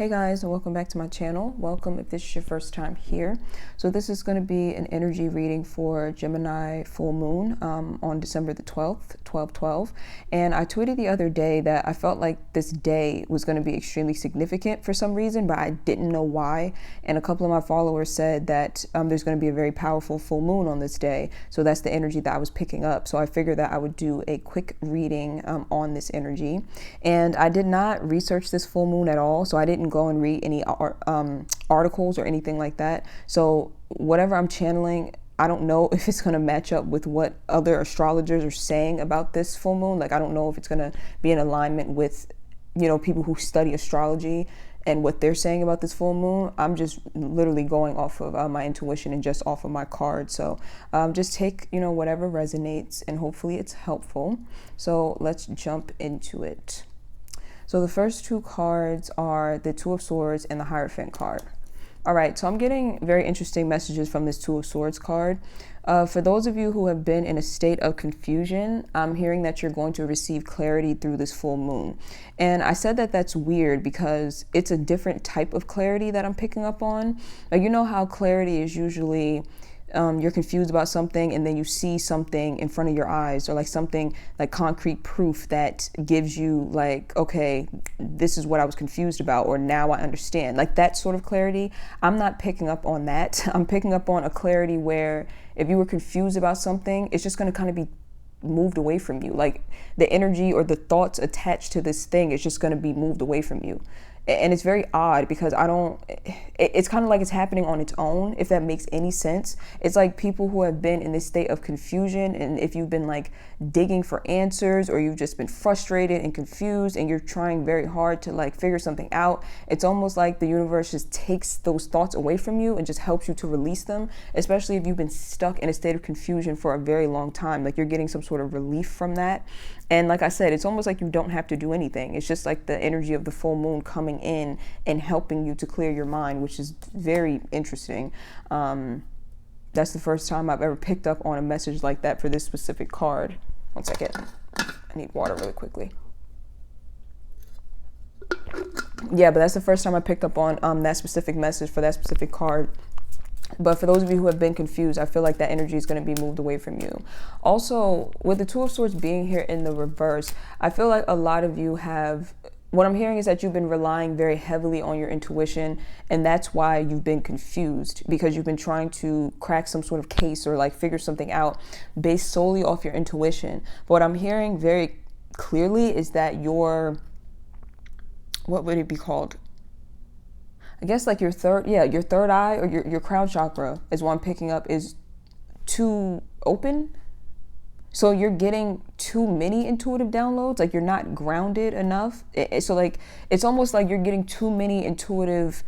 Hey guys, and welcome back to my channel. Welcome if this is your first time here. So this is going to be an energy reading for Gemini full moon on December the 12th, 12/12. And I tweeted the other day that I felt like this day was going to be extremely significant for some reason, but I didn't know why. And a couple of my followers said that there's going to be a very powerful full moon on this day. So that's the energy that I was picking up. So I figured that I would do a quick reading on this energy. And I did not research this full moon at all. So I didn't go and read any articles or anything like that. So whatever I'm channeling, I don't know if it's going to match up with what other astrologers are saying about this full moon. Like, I don't know if it's going to be in alignment with, people who study astrology and what they're saying about this full moon. I'm just literally going off of my intuition and just off of my card. So just take, whatever resonates, and hopefully it's helpful. So let's jump into it. So the first two cards are the Two of Swords and the Hierophant card. All right, so I'm getting very interesting messages from this Two of Swords card. For those of you who have been in a state of confusion, I'm hearing that you're going to receive clarity through this full moon. And I said that that's weird because it's a different type of clarity that I'm picking up on. Like, you know how clarity is usually you're confused about something and then you see something in front of your eyes, or like something like concrete proof that gives you like, okay, this is what I was confused about, or now I understand. Like that sort of clarity. I'm not picking up on that. I'm picking up on a clarity where if you were confused about something, it's just going to kind of be moved away from you. Like the energy or the thoughts attached to this thing is just going to be moved away from you. And it's very odd because it's kind of like it's happening on its own, if that makes any sense. It's like people who have been in this state of confusion, and if you've been like digging for answers, or you've just been frustrated and confused and you're trying very hard to like figure something out, it's almost like the universe just takes those thoughts away from you and just helps you to release them, especially if you've been stuck in a state of confusion for a very long time. Like you're getting some sort of relief from that. And like I said, it's almost like you don't have to do anything. It's just like the energy of the full moon coming in and helping you to clear your mind, which is very interesting. That's the first time I've ever picked up on a message like that for this specific card. One second. I need water really quickly. Yeah, but that's the first time I picked up on that specific message for that specific card. But for those of you who have been confused, I feel like that energy is going to be moved away from you. Also, with the Two of Swords being here in the reverse, I feel like a lot of you have, what I'm hearing is that you've been relying very heavily on your intuition, and that's why you've been confused, because you've been trying to crack some sort of case or like figure something out based solely off your intuition. But what I'm hearing very clearly is that what would it be called? I guess like your third eye, or your crown chakra is what I'm picking up, is too open. So you're getting too many intuitive downloads, like you're not grounded enough. So like, it's almost like you're getting too many intuitive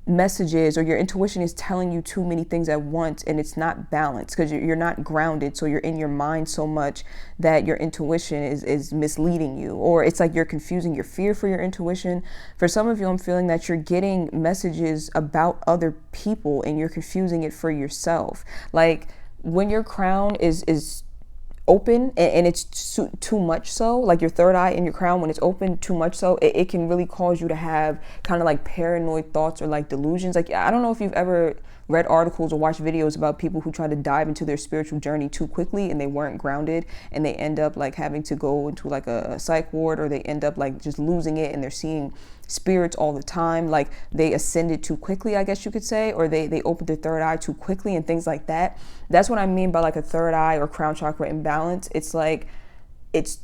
messages, or your intuition is telling you too many things at once, and it's not balanced because you're not grounded. So you're in your mind so much that your intuition is misleading you, or it's like you're confusing your fear for your intuition. For some of you, I'm feeling that you're getting messages about other people and you're confusing it for yourself. Like when your crown is open and it's too much, so like your third eye in your crown, when it's open too much, so it can really cause you to have kind of like paranoid thoughts or like delusions. Like, I don't know if you've ever read articles or watched videos about people who try to dive into their spiritual journey too quickly and they weren't grounded, and they end up like having to go into like a psych ward, or they end up like just losing it and they're seeing spirits all the time. Like they ascended too quickly, I guess you could say, or they opened their third eye too quickly and things like that. That's what I mean by like a third eye or crown chakra imbalance. It's like it's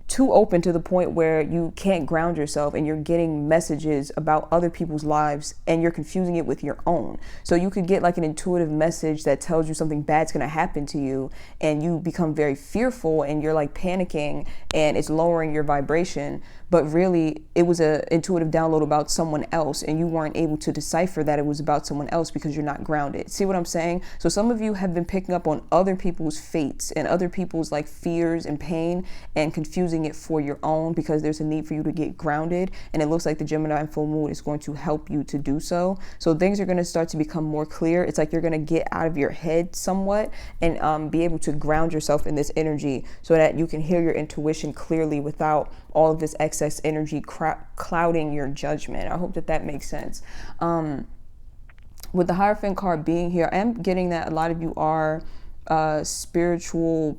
too open to the point where you can't ground yourself, and you're getting messages about other people's lives and you're confusing it with your own. So you could get like an intuitive message that tells you something bad's going to happen to you, and you become very fearful and you're like panicking and it's lowering your vibration. But really it was an intuitive download about someone else, and you weren't able to decipher that it was about someone else because you're not grounded. See what I'm saying? So some of you have been picking up on other people's fates and other people's like fears and pain and confusing it for your own, because there's a need for you to get grounded, and it looks like the Gemini full moon is going to help you to do so. So things are going to start to become more clear. It's like you're going to get out of your head somewhat and be able to ground yourself in this energy so that you can hear your intuition clearly without all of this excess energy clouding your judgment. I hope that that makes sense. With the Hierophant card being here, I am getting that a lot of you are spiritual,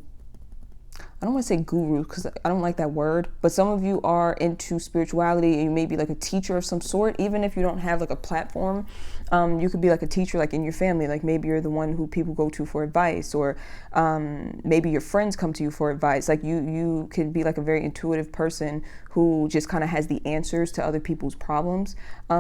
I don't want to say guru because I don't like that word, but some of you are into spirituality and you may be like a teacher of some sort. Even if you don't have like a platform, you could be like a teacher like in your family. Like maybe you're the one who people go to for advice, or maybe your friends come to you for advice. Like you could be like a very intuitive person who just kind of has the answers to other people's problems,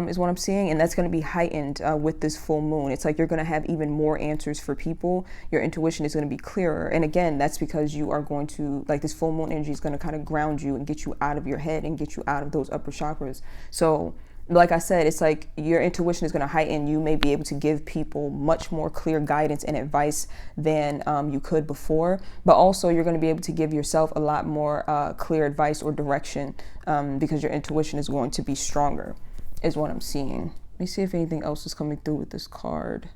is what I'm seeing. And that's going to be heightened with this full moon. It's like you're going to have even more answers for people. Your intuition is going to be clearer. And again, that's because you are going to, like, this full moon energy is going to kind of ground you and get you out of your head and get you out of those upper chakras. So like I said, it's like your intuition is going to heighten. You may be able to give people much more clear guidance and advice than you could before. But also you're going to be able to give yourself a lot more clear advice or direction because your intuition is going to be stronger, is what I'm seeing. Let me see if anything else is coming through with this card.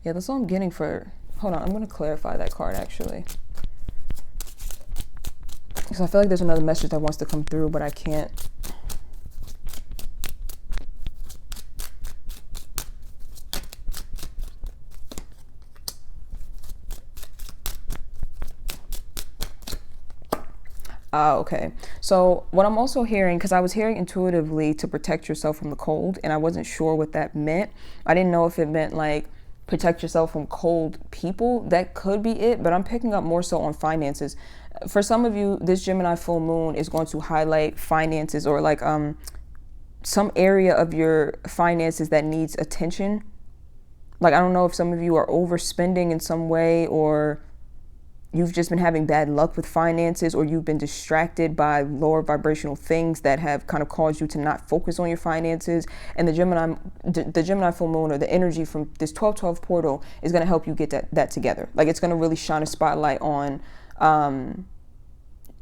Yeah, that's all I'm getting for... Hold on, I'm going to clarify that card actually. Because I feel like there's another message that wants to come through, but I can't. Okay. So what I'm also hearing, because I was hearing intuitively to protect yourself from the cold, and I wasn't sure what that meant. I didn't know if it meant like protect yourself from cold people. That could be it, but I'm picking up more so on finances. For some of you, this Gemini full moon is going to highlight finances, or like some area of your finances that needs attention. Like, I don't know if some of you are overspending in some way, or you've just been having bad luck with finances, or you've been distracted by lower vibrational things that have kind of caused you to not focus on your finances. And the Gemini full moon, or the energy from this 1212 portal, is going to help you get that together. Like, it's going to really shine a spotlight on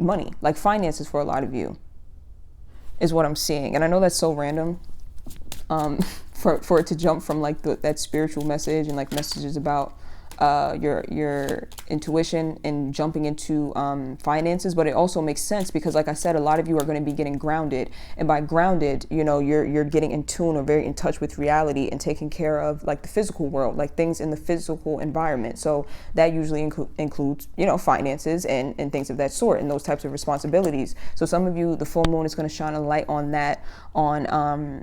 money, like finances, for a lot of you, is what I'm seeing. And I know that's so random for it to jump from like that spiritual message and like messages about your intuition and jumping into finances, but it also makes sense because, like I said, a lot of you are going to be getting grounded, and by grounded, you know, you're getting in tune or very in touch with reality and taking care of like the physical world, like things in the physical environment. So that usually includes, you know, finances and things of that sort, and those types of responsibilities. So some of you, the full moon is going to shine a light on that, on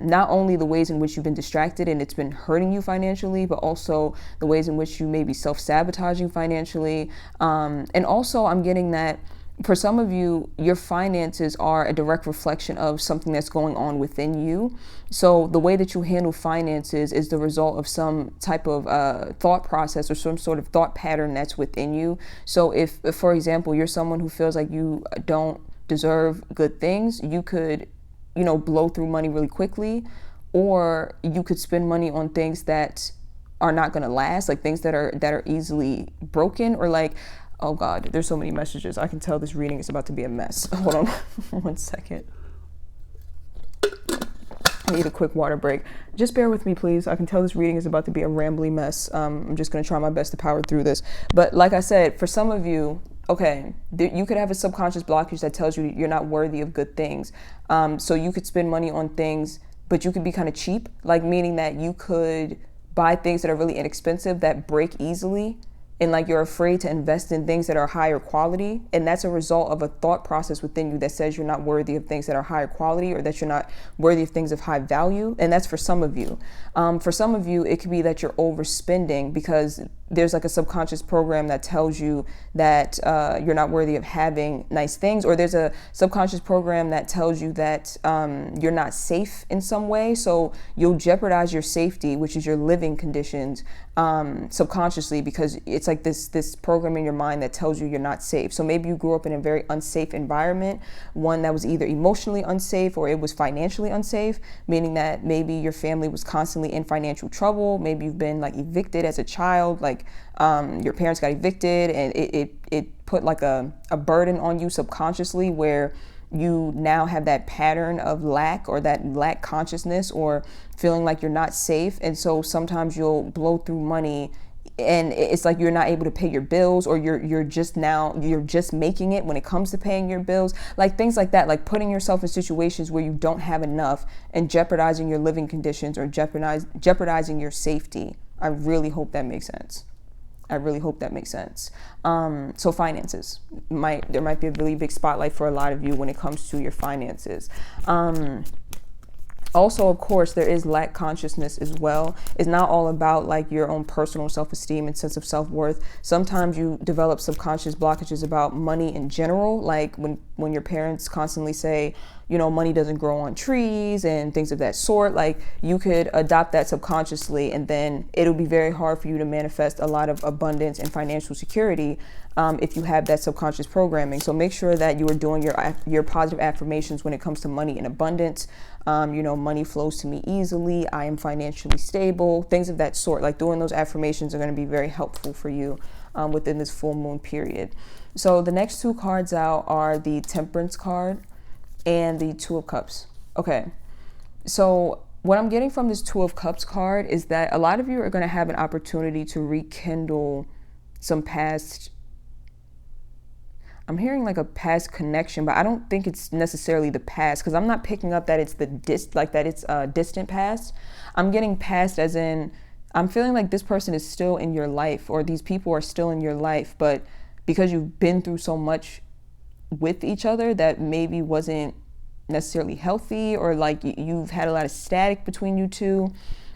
not only the ways in which you've been distracted and it's been hurting you financially, but also the ways in which you may be self-sabotaging financially. And also I'm getting that for some of you, your finances are a direct reflection of something that's going on within you. So the way that you handle finances is the result of some type of thought process or some sort of thought pattern that's within you. So if, for example, you're someone who feels like you don't deserve good things, you could, you know, blow through money really quickly, or you could spend money on things that are not going to last, like things that are easily broken, or like, oh God, there's so many messages. I can tell this reading is about to be a mess. Hold on 1 second. I need a quick water break. Just bear with me, please. I can tell this reading is about to be a rambly mess. I'm just going to try my best to power through this. But like I said, for some of you, okay, you could have a subconscious blockage that tells you you're not worthy of good things. So you could spend money on things, but you could be kind of cheap, like meaning that you could buy things that are really inexpensive that break easily, and like you're afraid to invest in things that are higher quality, and that's a result of a thought process within you that says you're not worthy of things that are higher quality, or that you're not worthy of things of high value. And that's for some of you. For some of you, it could be that you're overspending because there's like a subconscious program that tells you that you're not worthy of having nice things, or there's a subconscious program that tells you that you're not safe in some way. So you'll jeopardize your safety, which is your living conditions, subconsciously, because it's like this program in your mind that tells you you're not safe. So maybe you grew up in a very unsafe environment, one that was either emotionally unsafe or it was financially unsafe, meaning that maybe your family was constantly in financial trouble. Maybe you've been like evicted as a child, like your parents got evicted, and it put like a burden on you subconsciously, where you now have that pattern of lack, or that lack consciousness, or feeling like you're not safe. And so sometimes you'll blow through money and it's like you're not able to pay your bills, or you're just making it when it comes to paying your bills, like things like that, like putting yourself in situations where you don't have enough and jeopardizing your living conditions or jeopardizing your safety. I really hope that makes sense. I really hope that makes sense. So finances, there might be a really big spotlight for a lot of you when it comes to your finances. Also, of course, there is lack consciousness as well. It's not all about like your own personal self-esteem and sense of self-worth. Sometimes you develop subconscious blockages about money in general, like when your parents constantly say, you know, money doesn't grow on trees and things of that sort. Like you could adopt that subconsciously, and then it'll be very hard for you to manifest a lot of abundance and financial security if you have that subconscious programming. So make sure that you are doing your positive affirmations when it comes to money and abundance. You know, money flows to me easily. I am financially stable. Things of that sort. Like doing those affirmations are going to be very helpful for you within this full moon period. So the next two cards out are the Temperance card and the Two of Cups. Okay, so what I'm getting from this Two of Cups card is that a lot of you are going to have an opportunity to rekindle some past, I'm hearing like a past connection, but I don't think it's necessarily the past, because I'm not picking up that it's distant past. I'm getting past as in, I'm feeling like this person is still in your life, or these people are still in your life, but because you've been through so much with each other that maybe wasn't necessarily healthy, or like you've had a lot of static between you two,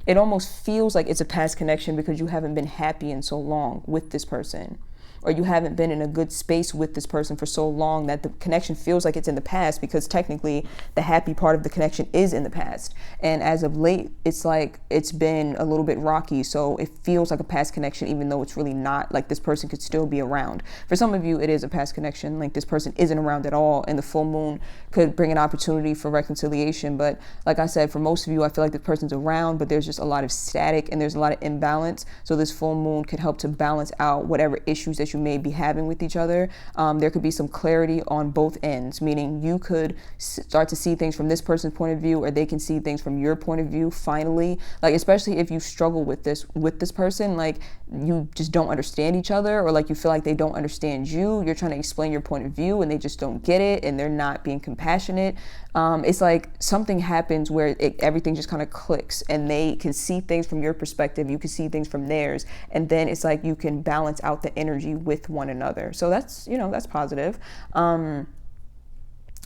it almost feels like it's a past connection because you haven't been happy in so long with this person, or you haven't been in a good space with this person for so long that the connection feels like it's in the past, because technically the happy part of the connection is in the past. And as of late, it's like it's been a little bit rocky, so it feels like a past connection, even though it's really not. Like this person could still be around. For some of you, it is a past connection, like this person isn't around at all, and the full moon could bring an opportunity for reconciliation. But like I said, for most of you, I feel like this person's around, but there's just a lot of static and there's a lot of imbalance. So this full moon could help to balance out whatever issues that you may be having with each other. There could be some clarity on both ends, meaning you could start to see things from this person's point of view, or they can see things from your point of view finally. Like especially if you struggle with this person, like you just don't understand each other, or like you feel like they don't understand you. You're trying to explain your point of view and they just don't get it, and they're not being compassionate. It's like something happens where everything just kind of clicks, and they can see things from your perspective, you can see things from theirs, and then it's like you can balance out the energy with one another. So that's, you know, that's positive.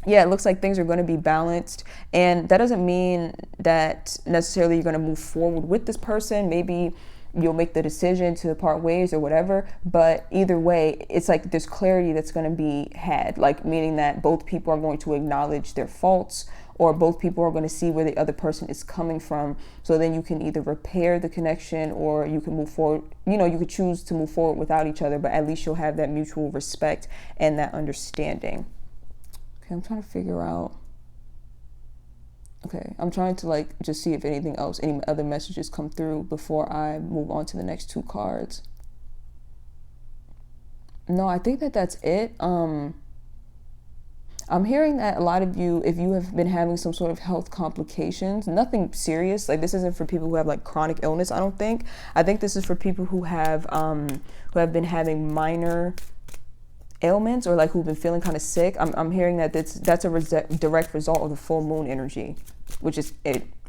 Yeah, it looks like things are going to be balanced, and that doesn't mean that necessarily you're going to move forward with this person. Maybe you'll make the decision to part ways or whatever, but either way, it's like there's clarity that's going to be had, like meaning that both people are going to acknowledge their faults, or both people are going to see where the other person is coming from. So then you can either repair the connection, or you can move forward. You know, you could choose to move forward without each other, but at least you'll have that mutual respect and that understanding. Okay, I'm trying to figure out. Okay, I'm trying to like just see if anything else, any other messages come through before I move on to the next two cards. No, I think that's it. I'm hearing that a lot of you, if you have been having some sort of health complications, nothing serious, like this isn't for people who have like chronic illness, I don't think. I think this is for people who have been having minor ailments, or like who've been feeling kind of sick. I'm hearing that that's a direct result of the full moon energy, which is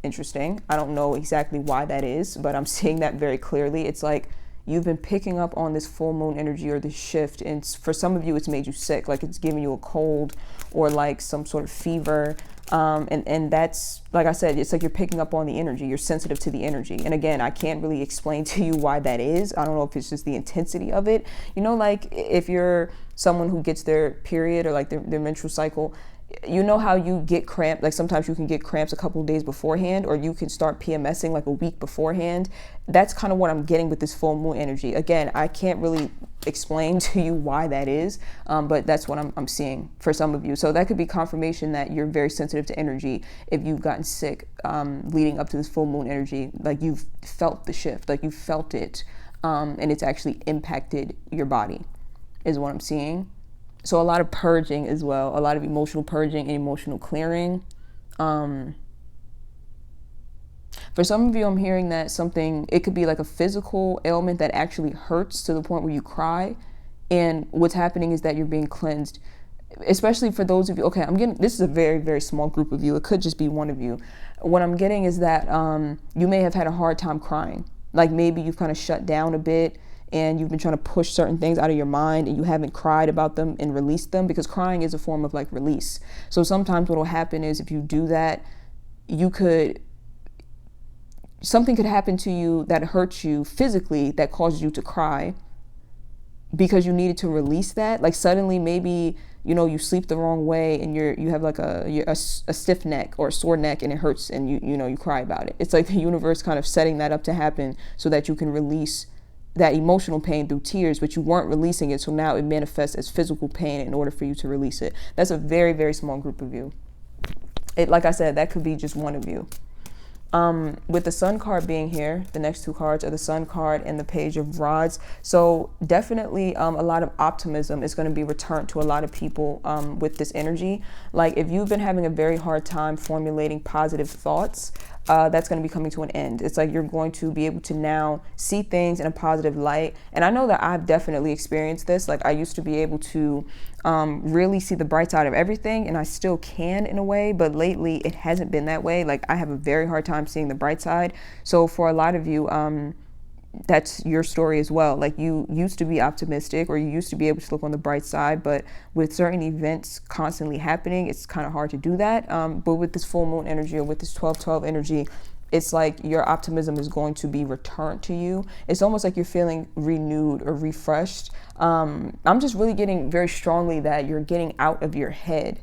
interesting. I don't know exactly why that is, but I'm seeing that very clearly. It's like you've been picking up on this full moon energy or this shift, and for some of you it's made you sick, like it's giving you a cold or like some sort of fever. And that's, like I said, it's like you're picking up on the energy, you're sensitive to the energy. And again, I can't really explain to you why that is. I don't know if it's just the intensity of it. You know, like if you're someone who gets their period or like their menstrual cycle, you know how you get cramp, like sometimes you can get cramps a couple of days beforehand, or you can start PMSing like a week beforehand. That's kind of what I'm getting with this full moon energy. Again, I can't really explain to you why that is, but that's what I'm seeing for some of you. So that could be confirmation that you're very sensitive to energy if you've gotten sick leading up to this full moon energy. Like you've felt the shift, like you felt it, and it's actually impacted your body is what I'm seeing. So a lot of purging as well, a lot of emotional purging and emotional clearing. For some of you, I'm hearing that something, it could be like a physical ailment that actually hurts to the point where you cry. And what's happening is that you're being cleansed. Especially for those of you, okay, this is a very, very small group of you. It could just be one of you. What I'm getting is that you may have had a hard time crying. Like maybe you've kind of shut down a bit and you've been trying to push certain things out of your mind and you haven't cried about them and released them, because crying is a form of like release. So sometimes what will happen is if you do that, something could happen to you that hurts you physically that causes you to cry because you needed to release that. Like suddenly maybe, you sleep the wrong way and you have like a stiff neck or a sore neck and it hurts and you cry about it. It's like the universe kind of setting that up to happen so that you can release that emotional pain through tears, but you weren't releasing it. So now it manifests as physical pain in order for you to release it. That's a very, very small group of you. Like I said, that could be just one of you. With the Sun card being here, the next two cards are the Sun card and the Page of Rods. So definitely a lot of optimism is going to be returned to a lot of people with this energy. Like if you've been having a very hard time formulating positive thoughts, that's going to be coming to an end. It's like you're going to be able to now see things in a positive light. And I know that I've definitely experienced this. Like I used to be able to really see the bright side of everything, and I still can in a way, but lately it hasn't been that way. Like I have a very hard time seeing the bright side. So for a lot of you, that's your story as well. Like you used to be optimistic, or you used to be able to look on the bright side, but with certain events constantly happening, it's kind of hard to do that. But with this full moon energy, or with this 12-12 energy, it's like your optimism is going to be returned to you. It's almost like you're feeling renewed or refreshed. I'm just really getting very strongly that you're getting out of your head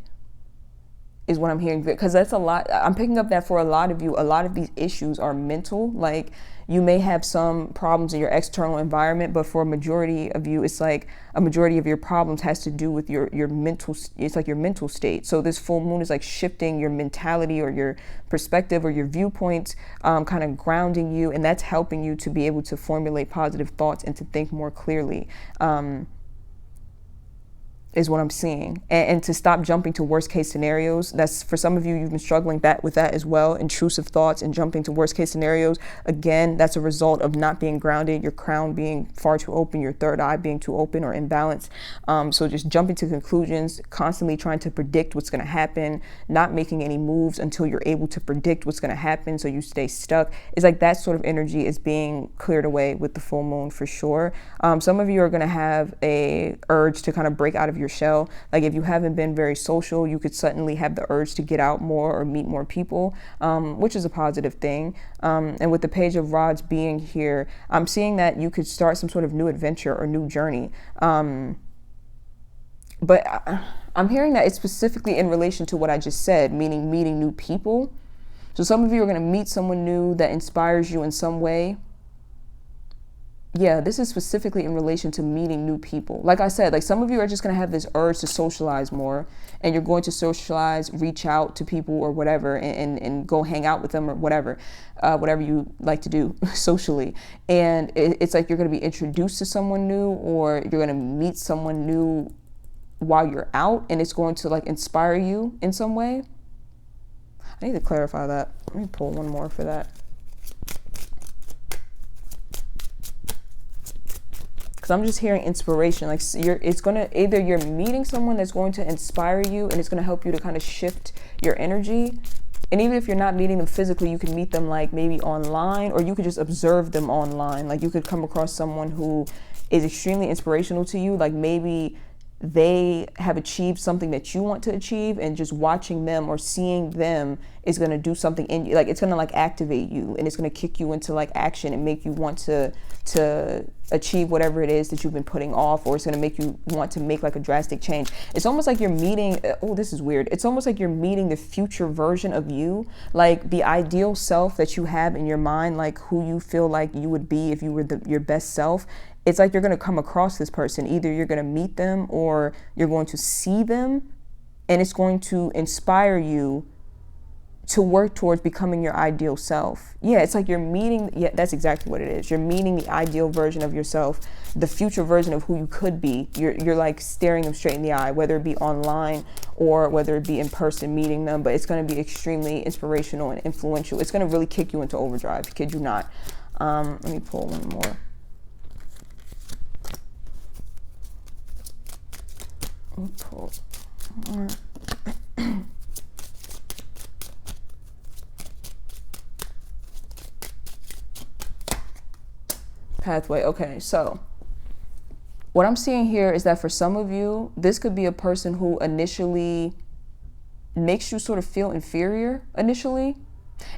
is what I'm hearing, because that's a lot. I'm picking up that for a lot of you, a lot of these issues are mental. Like you may have some problems in your external environment, but for a majority of you, it's like a majority of your problems has to do with your mental. It's like your mental state. So this full moon is like shifting your mentality or your perspective or your viewpoints, kind of grounding you, and that's helping you to be able to formulate positive thoughts and to think more clearly. Is what I'm seeing, and to stop jumping to worst case scenarios. That's for some of you, you've been struggling with that as well, intrusive thoughts and jumping to worst case scenarios. Again, that's a result of not being grounded, your crown being far too open, your third eye being too open or imbalanced. So just jumping to conclusions, constantly trying to predict what's going to happen, not making any moves until you're able to predict what's going to happen, so you stay stuck. It's like that sort of energy is being cleared away with the full moon for sure. Some of you are going to have a urge to kind of break out of your shell. Like if you haven't been very social, you could suddenly have the urge to get out more or meet more people, which is a positive thing. And with the Page of Rods being here, I'm seeing that you could start some sort of new adventure or new journey. But I'm hearing that it's specifically in relation to what I just said, meaning meeting new people. So some of you are going to meet someone new that inspires you in some way. Yeah, this is specifically in relation to meeting new people. Like I said, like some of you are just going to have this urge to socialize more, and you're going to socialize, reach out to people or whatever, and go hang out with them or whatever you like to do socially. And it's like you're going to be introduced to someone new, or you're going to meet someone new while you're out, and it's going to like inspire you in some way. I need to clarify that. Let me pull one more for that. I'm just hearing inspiration. Like either you're meeting someone that's going to inspire you and it's going to help you to kind of shift your energy. And even if you're not meeting them physically, you can meet them like maybe online, or you could just observe them online. Like you could come across someone who is extremely inspirational to you. Like maybe they have achieved something that you want to achieve, and just watching them or seeing them is going to do something in you. Like it's going to like activate you, and it's going to kick you into like action and make you want to achieve whatever it is that you've been putting off, or it's going to make you want to make like a drastic change. It's almost like you're meeting, oh, this is weird. It's almost like you're meeting the future version of you, like the ideal self that you have in your mind, like who you feel like you would be if you were your best self. It's like you're going to come across this person. Either you're going to meet them or you're going to see them, and it's going to inspire you to work towards becoming your ideal self. Yeah, it's like you're meeting, yeah, that's exactly what it is. You're meeting the ideal version of yourself, the future version of who you could be. You're like staring them straight in the eye, whether it be online or whether it be in person, meeting them. But it's going to be extremely inspirational and influential. It's going to really kick you into overdrive, kid you not. Let me pull one more. Let me pull more. Pathway. Okay, so what I'm seeing here is that for some of you, this could be a person who initially makes you sort of feel inferior initially.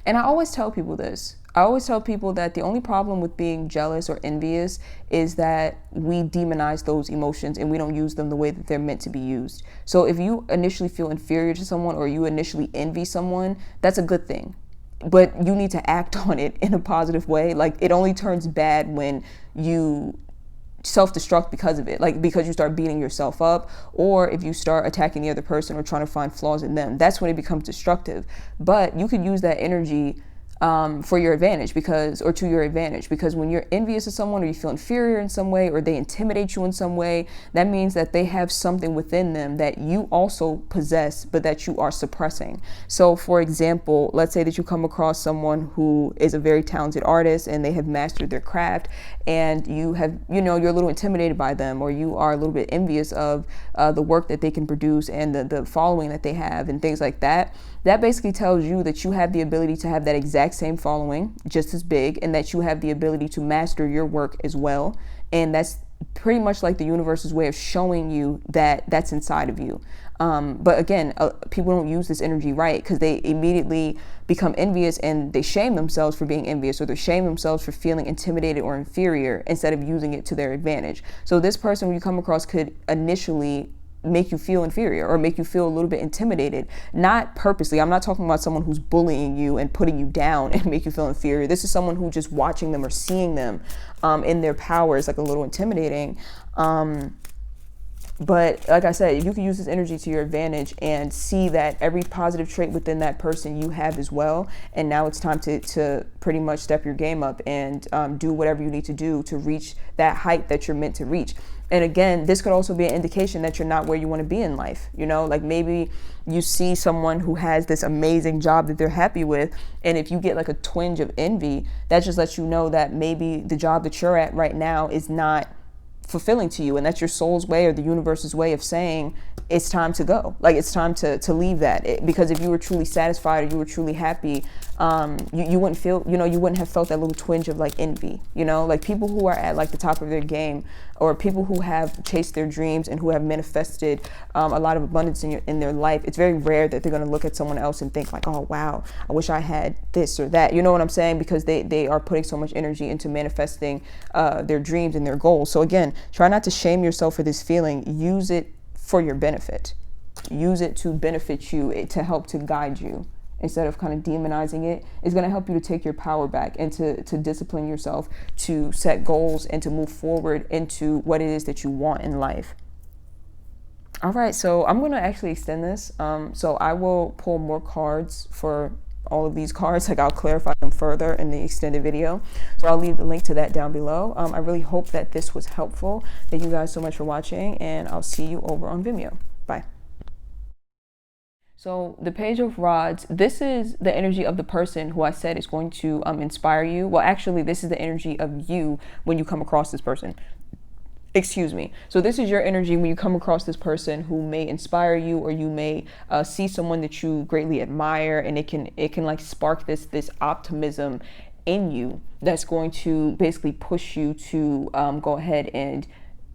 And I always tell people this. I always tell people that the only problem with being jealous or envious is that we demonize those emotions and we don't use them the way that they're meant to be used. So if you initially feel inferior to someone or you initially envy someone, that's a good thing. But you need to act on it in a positive way. Like, it only turns bad when you self-destruct because of it, like because you start beating yourself up, or if you start attacking the other person or trying to find flaws in them. That's when it becomes destructive. But you could use that energy for your advantage, or to your advantage, because when you're envious of someone or you feel inferior in some way or they intimidate you in some way, that means that they have something within them that you also possess but that you are suppressing. So for example, let's say that you come across someone who is a very talented artist and they have mastered their craft, and you have, you're a little intimidated by them, or you are a little bit envious of the work that they can produce and the following that they have and things like that. That basically tells you that you have the ability to have that exact same following, just as big, and that you have the ability to master your work as well. And that's pretty much like the universe's way of showing you that that's inside of you. But again, people don't use this energy right, because they immediately become envious and they shame themselves for being envious, or they shame themselves for feeling intimidated or inferior instead of using it to their advantage. So this person, when you come across, could initially make you feel inferior or make you feel a little bit intimidated, not purposely. I'm not talking about someone who's bullying you and putting you down and make you feel inferior. This is someone who just watching them or seeing them in their power is like a little intimidating. But like I said, you can use this energy to your advantage and see that every positive trait within that person you have as well. And now it's time to pretty much step your game up and do whatever you need to do to reach that height that you're meant to reach. And again, this could also be an indication that you're not where you want to be in life. Like maybe you see someone who has this amazing job that they're happy with, and if you get like a twinge of envy, that just lets you know that maybe the job that you're at right now is not fulfilling to you, and that's your soul's way or the universe's way of saying it's time to go. Like, it's time to leave that. Because if you were truly satisfied or you were truly happy, you wouldn't feel, you wouldn't have felt that little twinge of like envy. Like people who are at like the top of their game, or people who have chased their dreams and who have manifested a lot of abundance in their life, it's very rare that they're going to look at someone else and think like, oh wow, I wish I had this or that. You know what I'm saying? Because they are putting so much energy into manifesting their dreams and their goals. So again, try not to shame yourself for this feeling. Use it for your benefit. Use it to benefit you, to help to guide you. Instead of kind of demonizing it, it's going to help you to take your power back and to discipline yourself, to set goals and to move forward into what it is that you want in life. All right, so I'm going to actually extend this. So I will pull more cards for all of these cards. Like, I'll clarify them further in the extended video. So I'll leave the link to that down below. I really hope that this was helpful. Thank you guys so much for watching, and I'll see you over on Vimeo. Bye. So the Page of Rods, this is the energy of the person who I said is going to inspire you. Well, actually, this is the energy of you when you come across this person. Excuse me. So this is your energy when you come across this person who may inspire you, or you may see someone that you greatly admire, and it can like spark this optimism in you that's going to basically push you to go ahead and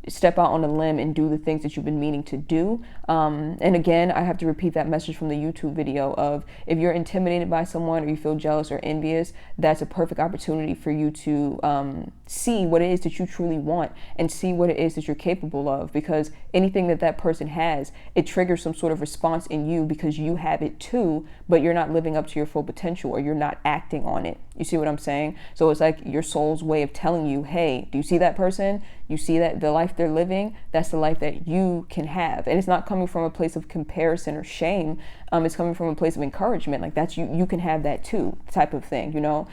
step out on a limb and do the things that you've been meaning to do. And again, I have to repeat that message from the YouTube video of, if you're intimidated by someone or you feel jealous or envious, that's a perfect opportunity for you to see what it is that you truly want and see what it is that you're capable of, because anything that person has, it triggers some sort of response in you because you have it too, but you're not living up to your full potential, or you're not acting on it. You see what I'm saying? So it's like your soul's way of telling you, hey, do you see that person? You see that the life life they're living, that's the life that you can have. And it's not coming from a place of comparison or shame. It's coming from a place of encouragement. Like, that's you can have that too, type of thing, you know?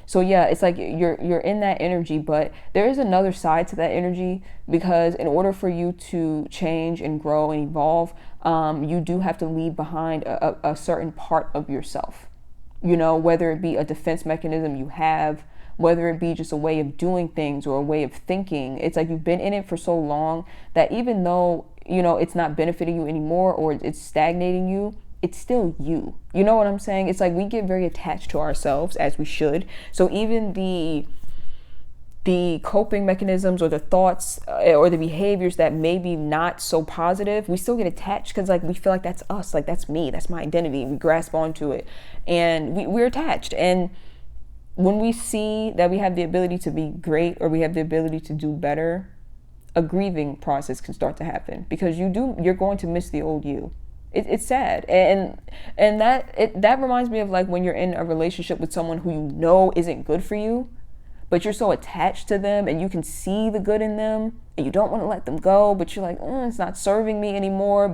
So yeah, it's like you're in that energy, but there is another side to that energy, because in order for you to change and grow and evolve, you do have to leave behind a certain part of yourself, you know, whether it be a defense mechanism you have, whether it be just a way of doing things or a way of thinking. It's like you've been in it for so long that even though, you know, it's not benefiting you anymore or it's stagnating you, it's still you. You know what I'm saying? It's like we get very attached to ourselves, as we should. So even the coping mechanisms or the thoughts or the behaviors that may be not so positive, we still get attached because like we feel like that's us, like that's me, that's my identity. We grasp onto it and we're attached. And when we see that we have the ability to be great or we have the ability to do better, a grieving process can start to happen, because you're going to miss the old you. It's sad, and that reminds me of like when you're in a relationship with someone who you know isn't good for you, but you're so attached to them and you can see the good in them and you don't want to let them go, but you're like, it's not serving me anymore.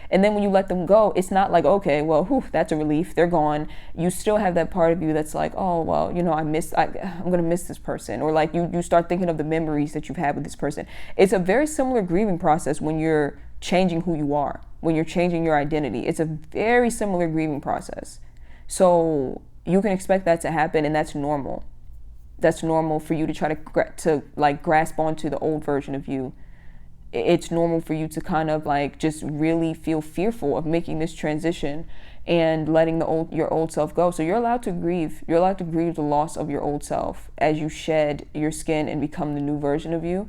And then when you let them go, it's not like, okay, well, that's a relief, they're gone. You still have that part of you that's like, oh, well, you know, I'm gonna miss this person. Or like you start thinking of the memories that you've had with this person. It's a very similar grieving process when you're changing who you are, when you're changing your identity. It's a very similar grieving process. So you can expect that to happen, and that's normal. That's normal for you to try to like grasp onto the old version of you. It's normal for you to kind of like just really feel fearful of making this transition and letting your old self go. So you're allowed to grieve. You're allowed to grieve the loss of your old self as you shed your skin and become the new version of you.